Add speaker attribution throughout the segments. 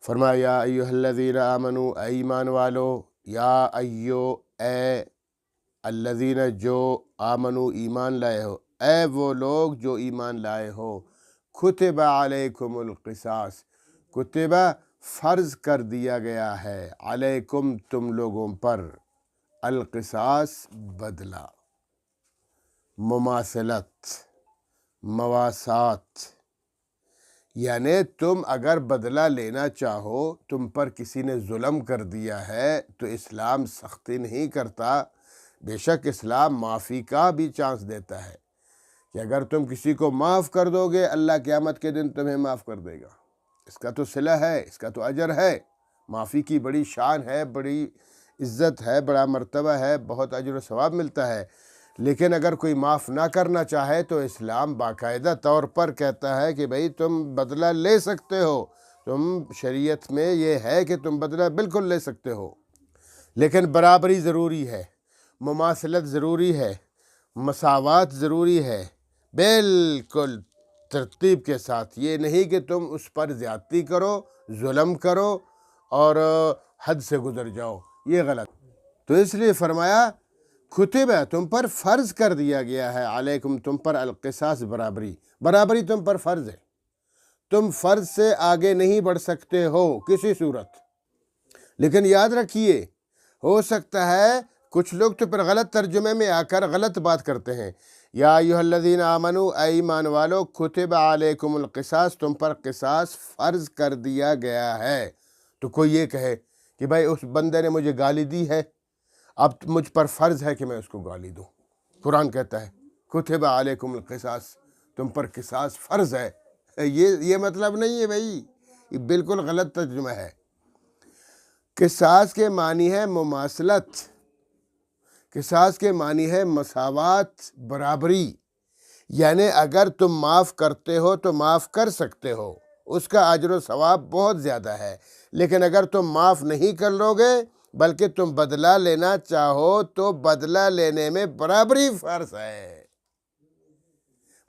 Speaker 1: فرمایا یا ایھا الذین آمنو، اے ایمان والو، یا ایو اے الذین جو آمنو ایمان لائے ہو، اے وہ لوگ جو ایمان لائے ہو، کتب علیکم القصاص، کتبہ فرض کر دیا گیا ہے، علیکم تم لوگوں پر، القصاص بدلہ، مماثلت، مواسات، یعنی تم اگر بدلہ لینا چاہو، تم پر کسی نے ظلم کر دیا ہے تو اسلام سختی نہیں کرتا، بے شک اسلام معافی کا بھی چانس دیتا ہے کہ اگر تم کسی کو معاف کر دو گے، اللہ قیامت کے دن تمہیں معاف کر دے گا، اس کا تو صلہ ہے، اس کا تو اجر ہے، معافی کی بڑی شان ہے، بڑی عزت ہے، بڑا مرتبہ ہے، بہت اجر و ثواب ملتا ہے۔ لیکن اگر کوئی معاف نہ کرنا چاہے تو اسلام باقاعدہ طور پر کہتا ہے کہ بھئی تم بدلہ لے سکتے ہو، تم شریعت میں یہ ہے کہ تم بدلہ بالکل لے سکتے ہو، لیکن برابری ضروری ہے، مماثلت ضروری ہے، مساوات ضروری ہے، بالکل ترتیب کے ساتھ، یہ نہیں کہ تم اس پر زیادتی کرو، ظلم کرو اور حد سے گزر جاؤ، یہ غلط۔ تو اس لیے فرمایا کتب ہے، تم پر فرض کر دیا گیا ہے، علیکم تم پر، القصاص برابری، برابری تم پر فرض ہے، تم فرض سے آگے نہیں بڑھ سکتے ہو کسی صورت۔ لیکن یاد رکھیے، ہو سکتا ہے کچھ لوگ تو پھر غلط ترجمے میں آ کر غلط بات کرتے ہیں، یا ایھا الذین آمنو، اے ایمان والو، کتب علیکم القصاص، تم پر قصاص فرض کر دیا گیا ہے۔ تو کوئی یہ کہے کہ بھائی اس بندے نے مجھے گالی دی ہے، اب مجھ پر فرض ہے کہ میں اس کو گالی دوں۔ قرآن کہتا ہے کتب علیکم القصاص، تم پر قصاص فرض ہے، یہ مطلب نہیں ہے بھائی، یہ بالکل غلط ترجمہ ہے۔ قصاص کے معنی ہے مماثلت، قصاص کے معنی ہے مساوات، برابری، یعنی اگر تم معاف کرتے ہو تو معاف کر سکتے ہو، اس کا اجر و ثواب بہت زیادہ ہے، لیکن اگر تم معاف نہیں کر لو گے بلکہ تم بدلہ لینا چاہو تو بدلہ لینے میں برابری فرض ہے،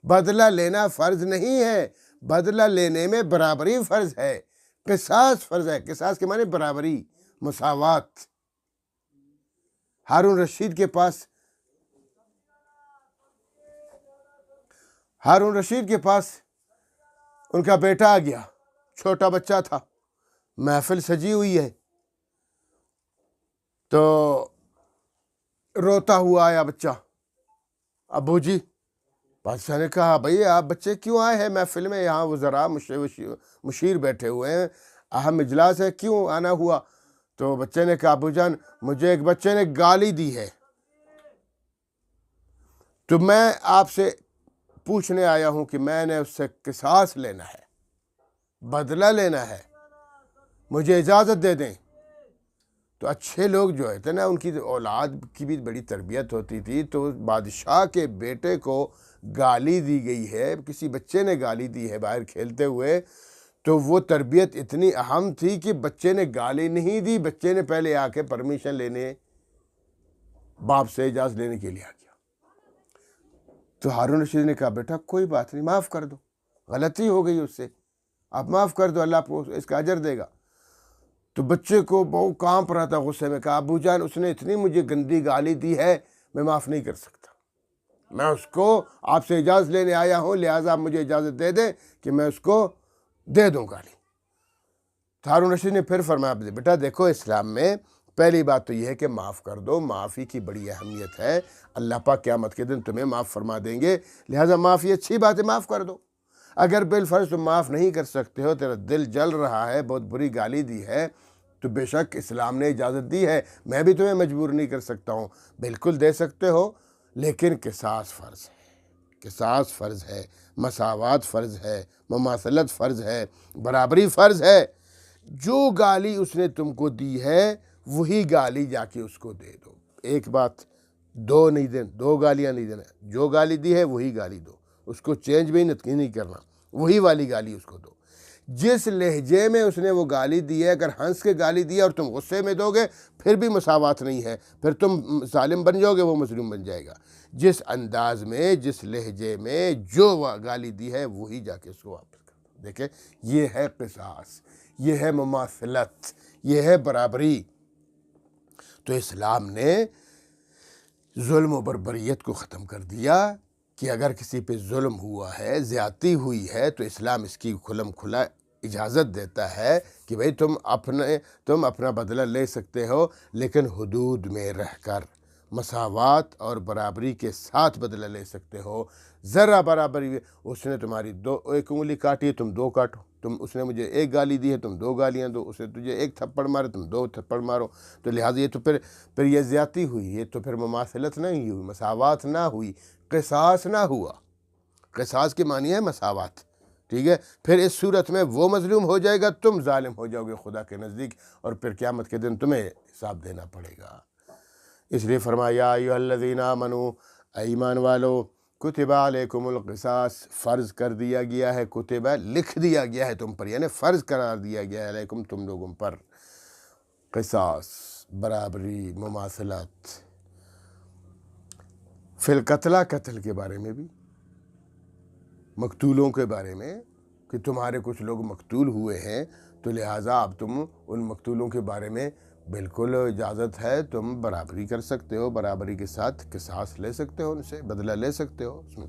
Speaker 1: بدلہ لینا فرض نہیں ہے، بدلہ لینے میں برابری فرض ہے، قصاص فرض ہے، قصاص کے معنی برابری، مساوات۔ ہارون رشید کے پاس ان کا بیٹا آ گیا، چھوٹا بچہ تھا، محفل سجی ہوئی ہے، تو روتا ہوا آیا بچہ، ابو جی، بادشاہ نے کہا بھئی آپ بچے کیوں آئے ہیں محفل میں، یہاں وزراء مشیر بیٹھے ہوئے ہیں، اہم اجلاس ہے، کیوں آنا ہوا؟ تو بچے نے کہا ابو جان مجھے ایک بچے نے گالی دی ہے، تو میں آپ سے پوچھنے آیا ہوں کہ میں نے اس سے قصاص لینا ہے، بدلہ لینا ہے، مجھے اجازت دے دیں۔ تو اچھے لوگ جو تھے نا، ان کی اولاد کی بھی بڑی تربیت ہوتی تھی، تو بادشاہ کے بیٹے کو گالی دی گئی ہے، کسی بچے نے گالی دی ہے باہر کھیلتے ہوئے، تو وہ تربیت اتنی اہم تھی کہ بچے نے گالی نہیں دی، بچے نے پہلے آ کے پرمیشن لینے، باپ سے اجازت لینے کے لیے آ گیا۔ تو ہارون رشید نے کہا بیٹا کوئی بات نہیں، معاف کر دو، غلطی ہو گئی اس سے، آپ معاف کر دو، اللہ آپ کو اس کا اجر دے گا۔ تو بچے کو بہت کانپ رہا تھا غصے میں، کہا ابو جان اس نے اتنی مجھے گندی گالی دی ہے، میں معاف نہیں کر سکتا، میں اس کو آپ سے اجازت لینے آیا ہوں، لہٰذا آپ مجھے اجازت دے دیں کہ میں اس کو دے دوں گالی۔ ہارون رشید نے پھر فرمایا بیٹا دیکھو، اسلام میں پہلی بات تو یہ ہے کہ معاف کر دو، معافی کی بڑی اہمیت ہے، اللہ پاک قیامت کے دن تمہیں معاف فرما دیں گے، لہٰذا معافی اچھی بات ہے، معاف کر دو۔ اگر بالفرض تم معاف نہیں کر سکتے ہو، تیرا دل جل رہا ہے، بہت بری گالی دی ہے، تو بے شک اسلام نے اجازت دی ہے، میں بھی تمہیں مجبور نہیں کر سکتا ہوں، بالکل دے سکتے ہو، لیکن قصاص فرض ہے، قصاص فرض ہے، مساوات فرض ہے، مماثلت فرض ہے، برابری فرض ہے۔ جو گالی اس نے تم کو دی ہے وہی گالی جا کے اس کو دے دو، ایک بات، دو نہیں دینا، دو گالیاں نہیں دینا، جو گالی دی ہے وہی گالی دو، اس کو چینج بھی نہیں کرنا، وہی والی گالی اس کو دو۔ جس لہجے میں اس نے وہ گالی دی ہے، اگر ہنس کے گالی دی ہے اور تم غصے میں دو گے پھر بھی مساوات نہیں ہے، پھر تم ظالم بن جاؤ گے، وہ مظلوم بن جائے گا۔ جس انداز میں، جس لہجے میں جو گالی دی ہے وہی جا کے اس کو واپس کر دو۔ دیکھیں یہ ہے قصاص، یہ ہے مماثلت، یہ ہے برابری۔ تو اسلام نے ظلم و بربریت کو ختم کر دیا کہ اگر کسی پہ ظلم ہوا ہے، زیادتی ہوئی ہے، تو اسلام اس کی کھلم کھلا اجازت دیتا ہے کہ بھئی تم اپنا بدلہ لے سکتے ہو، لیکن حدود میں رہ کر مساوات اور برابری کے ساتھ بدلہ لے سکتے ہو۔ ذرا برابری، اس نے تمہاری ایک انگلی کاٹی ہے، تم دو کاٹو، اس نے مجھے ایک گالی دی ہے، تم دو گالیاں دو، اس نے تجھے ایک تھپڑ مارے، تم دو تھپڑ مارو۔ تو لہٰذا یہ تو پھر یہ زیادتی ہوئی، یہ تو پھر مماثلت نہیں ہوئی، مساوات نہ ہوئی، قصاص نہ ہوا۔ قصاص کے معنی ہے مساوات، ٹھیک ہے؟ پھر اس صورت میں وہ مظلوم ہو جائے گا، تم ظالم ہو جاؤ گے خدا کے نزدیک، اور پھر قیامت کے دن تمہیں حساب دینا پڑے گا۔ اس لیے فرمایا یا ایھا الذین آمنوا، ایمان والو، کتب علیکم القصاص، فرض کر دیا گیا ہے، کتبہ لکھ دیا گیا ہے تم پر، یعنی فرض قرار دیا گیا ہے علیکم تم لوگوں پر، قصاص، برابری، مماثلت، فی القتلہ، قتل کے بارے میں بھی، مقتولوں کے بارے میں، کہ تمہارے کچھ لوگ مقتول ہوئے ہیں، تو لہٰذا اب تم ان مقتولوں کے بارے میں بالکل اجازت ہے، تم برابری کر سکتے ہو، برابری کے ساتھ قصاص لے سکتے ہو، ان سے بدلہ لے سکتے ہو، اس میں